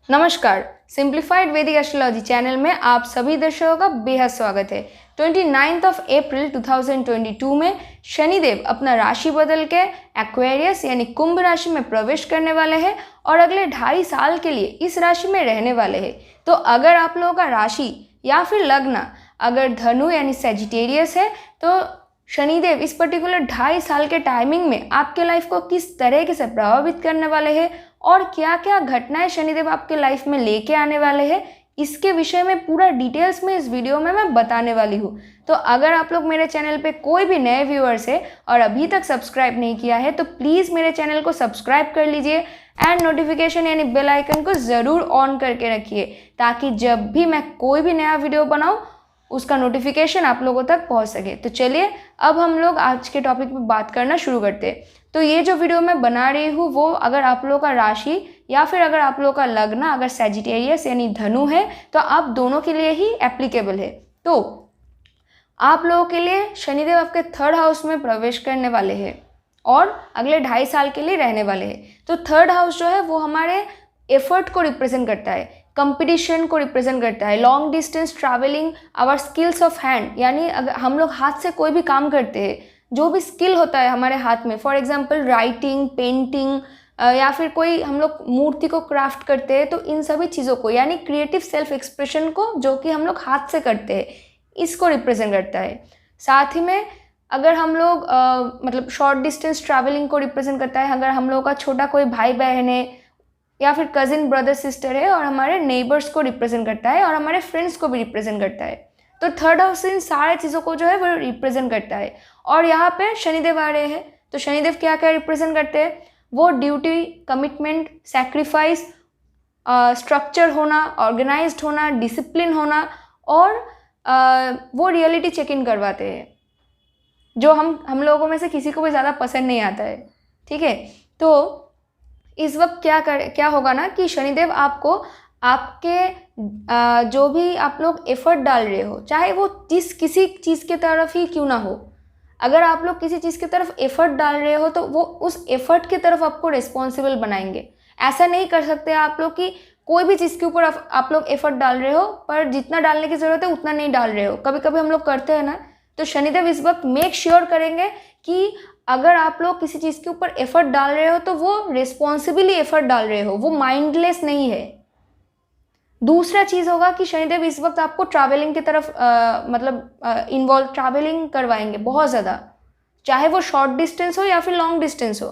नमस्कार। सिंप्लीफाइड वैदिक astrology channel में आप सभी दर्शकों का बेहद स्वागत है। 29 अप्रैल 2022 में शनिदेव अपना राशि बदल के एक्वेरियस यानी कुंभ राशि में प्रवेश करने वाले हैं और अगले 2.5 साल के लिए इस राशि में रहने वाले हैं। तो अगर आप लोगों का राशि या फिर लग्न अगर धनु यानी सेजिटेरियस है तो शनिदेव इस पर्टिकुलर 2.5 साल के टाइमिंग में आपके लाइफ को किस तरीके से प्रभावित करने वाले हैं और क्या क्या घटनाएं शनिदेव आपके लाइफ में लेके आने वाले हैं, इसके विषय में पूरा डिटेल्स में इस वीडियो में मैं बताने वाली हूँ। तो अगर आप लोग मेरे चैनल पे कोई भी नए व्यूअर्स है और अभी तक सब्सक्राइब नहीं किया है तो प्लीज़ मेरे चैनल को सब्सक्राइब कर लीजिए एंड नोटिफिकेशन यानी बेल आइकन को ज़रूर ऑन करके रखिए ताकि जब भी मैं कोई भी नया वीडियो बनाऊँ उसका नोटिफिकेशन आप लोगों तक पहुंच सके। तो चलिए अब हम लोग आज के टॉपिक पे बात करना शुरू करते हैं। तो ये जो वीडियो मैं बना रही हूँ वो अगर आप लोगों का राशि या फिर अगर आप लोगों का लग्न अगर सेजिटेरियस यानी धनु है तो आप दोनों के लिए ही एप्लीकेबल है। तो आप लोगों के लिए शनिदेव आपके 3rd हाउस में प्रवेश करने वाले हैं और अगले 2.5 साल के लिए रहने वाले हैं। तो 3rd हाउस जो है वो हमारे एफर्ट को रिप्रेजेंट करता है, कंपटीशन को रिप्रेजेंट करता है, long distance travelling, our skills of hand यानी अगर हम लोग हाथ से कोई भी काम करते हैं, जो भी स्किल होता है हमारे हाथ में, फॉर एग्जांपल राइटिंग, पेंटिंग या फिर कोई हम लोग मूर्ति को क्राफ्ट करते हैं, तो इन सभी चीज़ों को यानी क्रिएटिव सेल्फ एक्सप्रेशन को जो कि हम लोग हाथ से करते हैं इसको रिप्रेजेंट करता है। साथ ही में अगर हम लोग मतलब शॉर्ट डिस्टेंस ट्रैवलिंग को रिप्रेजेंट करता है, अगर हम लोग का छोटा कोई भाई बहन है या फिर कजिन ब्रदर सिस्टर है और हमारे नेबर्स को रिप्रेजेंट करता है और हमारे फ्रेंड्स को भी रिप्रेजेंट करता है। तो 3rd हाउस इन सारे चीज़ों को जो है वो रिप्रेजेंट करता है। और यहाँ पे शनिदेव आ रहे हैं तो शनिदेव क्या क्या रिप्रेजेंट करते हैं, वो ड्यूटी, कमिटमेंट, सैक्रिफाइस, स्ट्रक्चर होना, ऑर्गेनाइज्ड होना, डिसिप्लिन होना और वो रियलिटी चेक इन करवाते हैं जो हम लोगों में से किसी को भी ज़्यादा पसंद नहीं आता है। ठीक है, तो इस वक्त क्या होगा ना कि शनिदेव आपको आपके जो भी आप लोग एफर्ट डाल रहे हो, चाहे वो किसी चीज़ की तरफ ही क्यों ना हो, अगर आप लोग किसी चीज़ की तरफ एफर्ट डाल रहे हो तो वो उस एफर्ट की तरफ आपको रिस्पॉन्सिबल बनाएंगे। ऐसा नहीं कर सकते आप लोग कि कोई भी चीज़ के ऊपर आप लोग एफर्ट डाल रहे हो पर जितना डालने की ज़रूरत है उतना नहीं डाल रहे हो, कभी कभी हम लोग करते हैं ना। तो शनिदेव इस वक्त मेक श्योर करेंगे कि अगर आप लोग किसी चीज़ के ऊपर एफर्ट डाल रहे हो तो वो रिस्पॉन्सिबली एफर्ट डाल रहे हो, वो माइंडलेस नहीं है। दूसरा चीज़ होगा कि शनिदेव इस वक्त आपको ट्रैवलिंग की तरफ इन्वॉल्व ट्रैवलिंग करवाएंगे बहुत ज़्यादा, चाहे वो शॉर्ट डिस्टेंस हो या फिर लॉन्ग डिस्टेंस हो,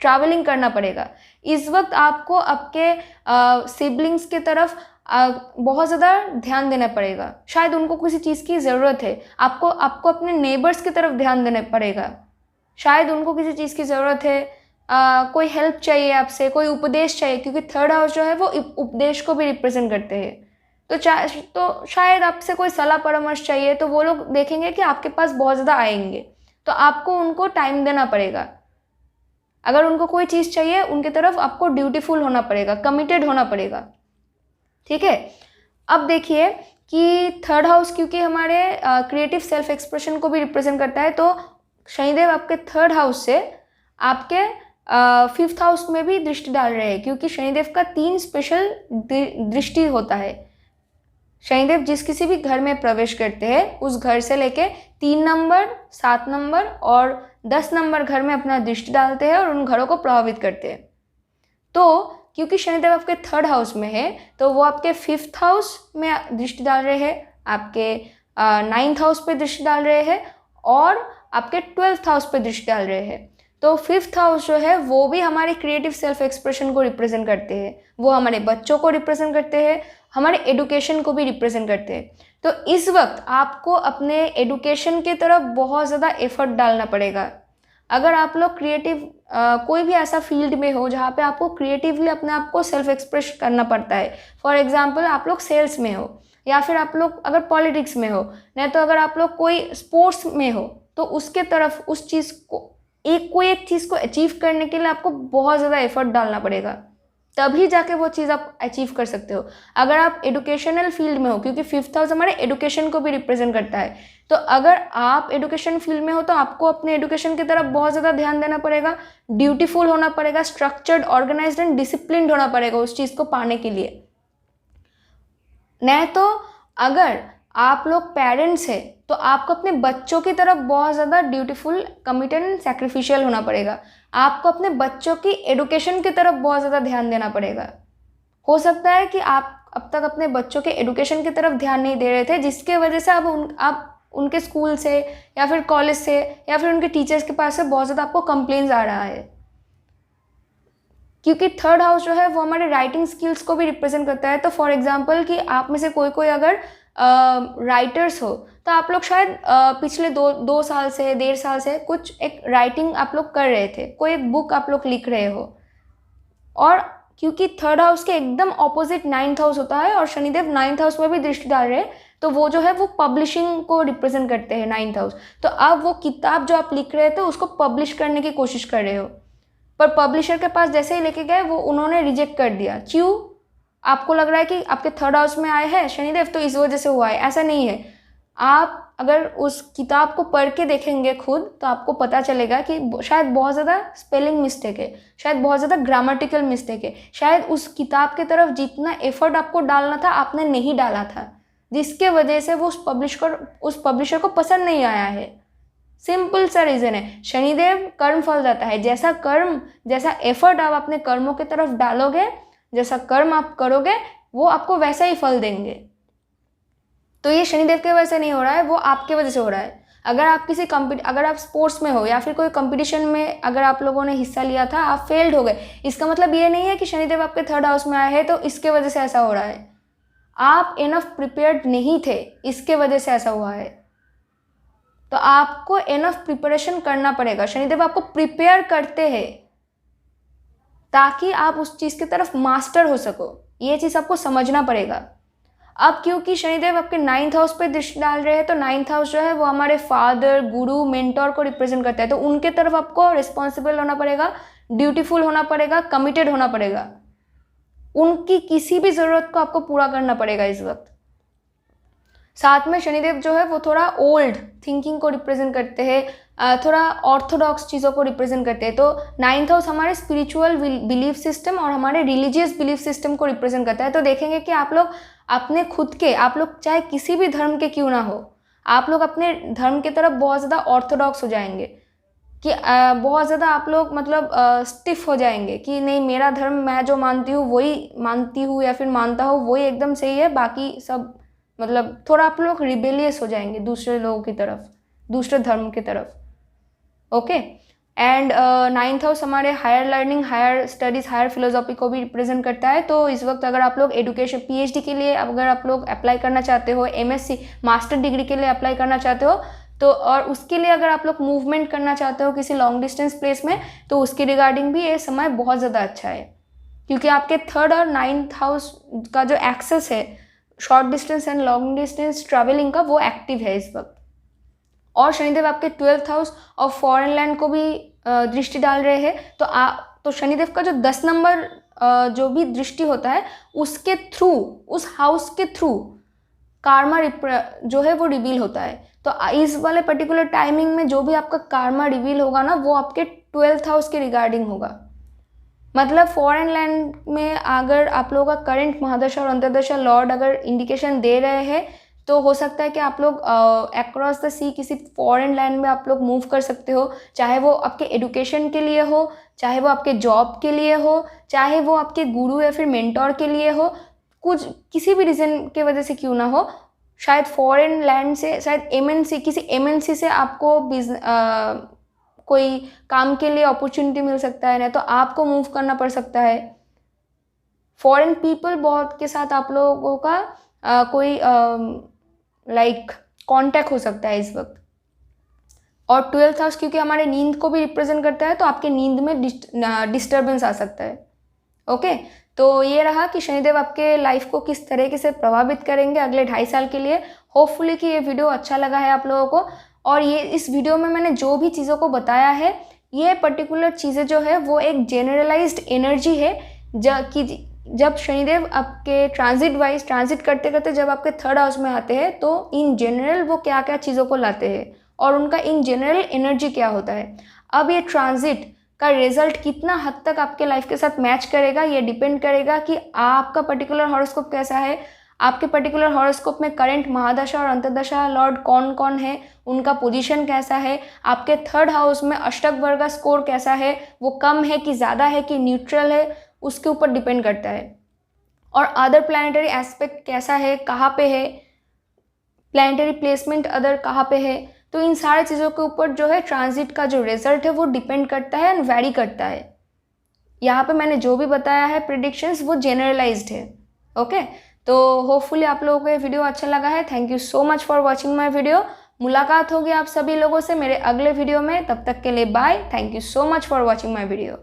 ट्रैवलिंग करना पड़ेगा। इस वक्त आपको आपके सिबलिंग्स की तरफ बहुत ज़्यादा ध्यान देना पड़ेगा, शायद उनको किसी चीज़ की ज़रूरत है, आपको अपने नेबर्स की तरफ ध्यान देना पड़ेगा, शायद उनको किसी चीज़ की ज़रूरत है, कोई हेल्प चाहिए आपसे, कोई उपदेश चाहिए, क्योंकि 3rd हाउस जो है वो उपदेश को भी रिप्रेजेंट करते हैं। तो शायद आपसे कोई सलाह परामर्श चाहिए तो वो लोग देखेंगे कि आपके पास बहुत ज़्यादा आएंगे तो आपको उनको टाइम देना पड़ेगा। अगर उनको कोई चीज़ चाहिए उनकी तरफ आपको ड्यूटीफुल होना पड़ेगा, कमिटेड होना पड़ेगा। ठीक है, अब देखिए कि 3rd हाउस क्योंकि हमारे क्रिएटिव सेल्फ एक्सप्रेशन को भी रिप्रेजेंट करता है तो शनिदेव आपके 3rd हाउस से आपके 5th हाउस में भी दृष्टि डाल रहे हैं, क्योंकि शनिदेव का 3 स्पेशल दृष्टि होता है। शनिदेव जिस किसी भी घर में प्रवेश करते हैं उस घर से लेके 3 नंबर, 7 नंबर और 10 नंबर घर में अपना दृष्टि डालते हैं और उन घरों को प्रभावित करते हैं। तो क्योंकि शनिदेव आपके 3rd हाउस में है तो वो आपके 5th हाउस में दृष्टि डाल रहे हैं, आपके 9th हाउस पे दृष्टि डाल रहे हैं और आपके 12th हाउस पे दृष्टि डाल रहे हैं। तो 5th हाउस जो है वो भी हमारे क्रिएटिव सेल्फ एक्सप्रेशन को रिप्रेजेंट करते हैं, वो हमारे बच्चों को रिप्रेजेंट करते हैं, हमारे एडुकेशन को भी रिप्रेजेंट करते हैं। तो इस वक्त आपको अपने एडुकेशन की तरफ बहुत ज़्यादा एफर्ट डालना पड़ेगा। अगर आप लोग क्रिएटिव कोई भी ऐसा फील्ड में हो जहाँ पे आपको क्रिएटिवली अपने आप को सेल्फ एक्सप्रेस करना पड़ता है, फॉर एग्जांपल आप लोग सेल्स में हो या फिर आप लोग अगर पॉलिटिक्स में हो, नहीं तो अगर आप लोग कोई स्पोर्ट्स में हो तो उसके तरफ उस चीज़ को एक चीज़ को अचीव करने के लिए आपको बहुत ज़्यादा एफर्ट डालना पड़ेगा। तभी जाके वो चीज़ आप अचीव कर सकते हो। अगर आप एजुकेशनल फील्ड में हो, क्योंकि 5th हाउस हमारे एजुकेशन को भी रिप्रेजेंट करता है, तो अगर आप एजुकेशन फील्ड में हो तो आपको अपने एजुकेशन की तरफ बहुत ज़्यादा ध्यान देना पड़ेगा, ड्यूटीफुल होना पड़ेगा, स्ट्रक्चर्ड, ऑर्गेनाइज्ड एंड डिसिप्लिन्ड होना पड़ेगा उस चीज़ को पाने के लिए। नहीं तो अगर आप लोग पेरेंट्स हैं तो आपको अपने बच्चों की तरफ बहुत ज़्यादा ड्यूटीफुल, कमिटेड एंड सैक्रिफिशियल होना पड़ेगा। आपको अपने बच्चों की एडुकेशन की तरफ बहुत ज़्यादा ध्यान देना पड़ेगा। हो सकता है कि आप अब तक अपने बच्चों के एडुकेशन की तरफ ध्यान नहीं दे रहे थे, जिसके वजह से आप उनके स्कूल से या फिर कॉलेज से या फिर उनके टीचर्स के पास से बहुत ज़्यादा आपको कंप्लेंट्स आ रहा है। क्योंकि 3rd हाउस जो है वो हमारे राइटिंग स्किल्स को भी रिप्रेजेंट करता है। तो फॉर एग्जांपल कि आप में से कोई अगर राइटर्स हो तो आप लोग शायद पिछले दो साल से, 1.5 साल से कुछ एक राइटिंग आप लोग कर रहे थे, कोई एक बुक आप लोग लिख रहे हो, और क्योंकि 3rd हाउस के एकदम ऑपोजिट 9th हाउस होता है और शनिदेव 9th हाउस में भी दृष्टि डाल रहे हैं, तो वो जो है वो पब्लिशिंग को रिप्रेजेंट करते हैं 9th हाउस। तो अब वो किताब जो आप लिख रहे थे उसको पब्लिश करने की कोशिश कर रहे हो, पर पब्लिशर के पास जैसे ही लेके गए वो उन्होंने रिजेक्ट कर दिया। क्यों? आपको लग रहा है कि आपके 3rd हाउस में आए हैं शनिदेव तो इस वजह से हुआ है। ऐसा नहीं है। आप अगर उस किताब को पढ़ के देखेंगे खुद तो आपको पता चलेगा कि शायद बहुत ज़्यादा स्पेलिंग मिस्टेक है, शायद बहुत ज़्यादा ग्रामेटिकल मिस्टेक है, शायद उस किताब की तरफ जितना एफर्ट आपको डालना था आपने नहीं डाला था, जिसके वजह से वो उस पब्लिशर को पसंद नहीं आया है। सिंपल सा रीज़न है। शनिदेव कर्म फल देता है। जैसा एफर्ट आप अपने कर्मों की तरफ डालोगे, जैसा कर्म आप करोगे वो आपको वैसा ही फल देंगे। तो ये शनिदेव की वजह से नहीं हो रहा है, वो आपके वजह से हो रहा है। अगर आप स्पोर्ट्स में हो या फिर कोई कंपटीशन में अगर आप लोगों ने हिस्सा लिया था, आप फेल्ड हो गए, इसका मतलब ये नहीं है कि शनिदेव आपके 3rd हाउस में आए हैं तो इसके वजह से ऐसा हो रहा है। आप इनफ प्रिपेयर्ड नहीं थे, इसके वजह से ऐसा हुआ है। तो आपको इनफ प्रिपरेशन करना पड़ेगा। शनिदेव आपको प्रिपेयर करते हैं ताकि आप उस चीज़ की तरफ मास्टर हो सको। ये चीज़ आपको समझना पड़ेगा। अब क्योंकि शनिदेव आपके 9th हाउस पे दृष्टि डाल रहे हैं तो 9th हाउस जो है वो हमारे फादर, गुरु, मेंटोर को रिप्रेजेंट करता है। तो उनके तरफ आपको रिस्पॉन्सिबल होना पड़ेगा, ड्यूटीफुल होना पड़ेगा, कमिटेड होना पड़ेगा। उनकी किसी भी ज़रूरत को आपको पूरा करना पड़ेगा इस वक्त। साथ में शनिदेव जो है वो थोड़ा ओल्ड थिंकिंग को रिप्रेजेंट करते हैं, थोड़ा ऑर्थोडॉक्स चीज़ों को रिप्रेजेंट करते हैं। तो 9th हाउस हमारे स्पिरिचुअल बिलीफ सिस्टम और हमारे रिलीजियस बिलीफ सिस्टम को रिप्रेजेंट करता है। तो देखेंगे कि आप लोग अपने खुद के, आप लोग चाहे किसी भी धर्म के क्यों ना हो, आप लोग अपने धर्म की तरफ बहुत ज़्यादा ऑर्थोडॉक्स हो जाएंगे कि बहुत ज़्यादा आप लोग मतलब स्टिफ हो जाएंगे कि नहीं, मेरा धर्म मैं जो मानती हूँ वही मानती हूँ या फिर मानता हूँ वही एकदम सही है, बाकी सब मतलब थोड़ा आप लोग रिबेलियस हो जाएंगे दूसरे लोगों की तरफ, दूसरे धर्म की तरफ। ओके। एंड 9th हाउस हमारे higher learning, higher studies, higher philosophy को भी रिप्रेजेंट करता है। तो इस वक्त अगर आप लोग एजुकेशन PhD के लिए अगर आप लोग अप्लाई करना चाहते हो, MSc मास्टर डिग्री के लिए अप्लाई करना चाहते हो तो, और उसके लिए अगर आप लोग मूवमेंट करना चाहते हो किसी लॉन्ग डिस्टेंस प्लेस में, तो उसकी रिगार्डिंग भी ये समय बहुत ज़्यादा अच्छा है, क्योंकि आपके 3rd और 9th हाउस का जो एक्सेस है short distance and long distance travelling का, वो एक्टिव है इस वक्त। और शनिदेव आपके 12th हाउस और फॉरेन लैंड को भी दृष्टि डाल रहे हैं। तो शनिदेव का जो 10 नंबर जो भी दृष्टि होता है उसके थ्रू, उस हाउस के थ्रू कार्मा जो है वो रिवील होता है। तो इस वाले पर्टिकुलर टाइमिंग में जो भी आपका कार्मा रिवील होगा ना, वो आपके 12th हाउस के रिगार्डिंग होगा। मतलब फॉरेन लैंड में अगर आप लोगों का करंट महादशा और अंतर्दशा लॉर्ड अगर इंडिकेशन दे रहे हैं तो हो सकता है कि आप लोग अक्रॉस द सी किसी फॉरेन लैंड में आप लोग मूव कर सकते हो, चाहे वो आपके एजुकेशन के लिए हो, चाहे वो आपके जॉब के लिए हो, चाहे वो आपके गुरु या फिर मेंटोर के लिए हो, कुछ किसी भी रीज़न के वजह से क्यों ना हो। शायद फॉरेन लैंड से, शायद किसी MNC से आपको कोई काम के लिए अपॉर्चुनिटी मिल सकता है, ना तो आपको मूव करना पड़ सकता है। फॉरेन पीपल बहुत के साथ आप लोगों का कोई कांटेक्ट हो सकता है इस वक्त। और 12th हाउस क्योंकि हमारे नींद को भी रिप्रेजेंट करता है तो आपके नींद में डिस्टर्बेंस आ सकता है। ओके। तो ये रहा कि शनिदेव आपके लाइफ को किस तरीके से प्रभावित करेंगे अगले 2.5 साल के लिए। होपफुली कि ये वीडियो अच्छा लगा है आप लोगों को। और ये इस वीडियो में मैंने जो भी चीज़ों को बताया है, ये पर्टिकुलर चीज़ें जो है वो एक जेनरलाइज्ड एनर्जी है जब शनिदेव आपके ट्रांजिट करते करते जब आपके 3rd हाउस में आते हैं तो इन जनरल वो क्या क्या चीज़ों को लाते हैं और उनका इन जनरल एनर्जी क्या होता है। अब ये ट्रांजिट का रिजल्ट कितना हद तक आपके लाइफ के साथ मैच करेगा ये डिपेंड करेगा कि आपका पर्टिकुलर हॉरोस्कोप कैसा है, आपके पर्टिकुलर हॉरोस्कोप में करंट महादशा और अंतर्दशा लॉर्ड कौन कौन है, उनका पोजीशन कैसा है, आपके 3rd हाउस में अष्टक वर्ग का स्कोर कैसा है, वो कम है कि ज़्यादा है कि न्यूट्रल है, उसके ऊपर डिपेंड करता है। और अदर प्लानिटरी एस्पेक्ट कैसा है, कहाँ पे है, प्लानिटरी प्लेसमेंट अदर कहाँ पे है, तो इन सारे चीज़ों के ऊपर जो है ट्रांजिट का जो रिजल्ट है वो डिपेंड करता है एंड वेरी करता है। यहाँ पे मैंने जो भी बताया है प्रेडिक्शंस वो जनरलाइज्ड है। ओके, तो होपफुली आप लोगों को ये वीडियो अच्छा लगा है। Thank you so much for watching my video. मुलाकात होगी आप सभी लोगों से मेरे अगले वीडियो में, तब तक के लिए bye. Thank you so much for watching my video.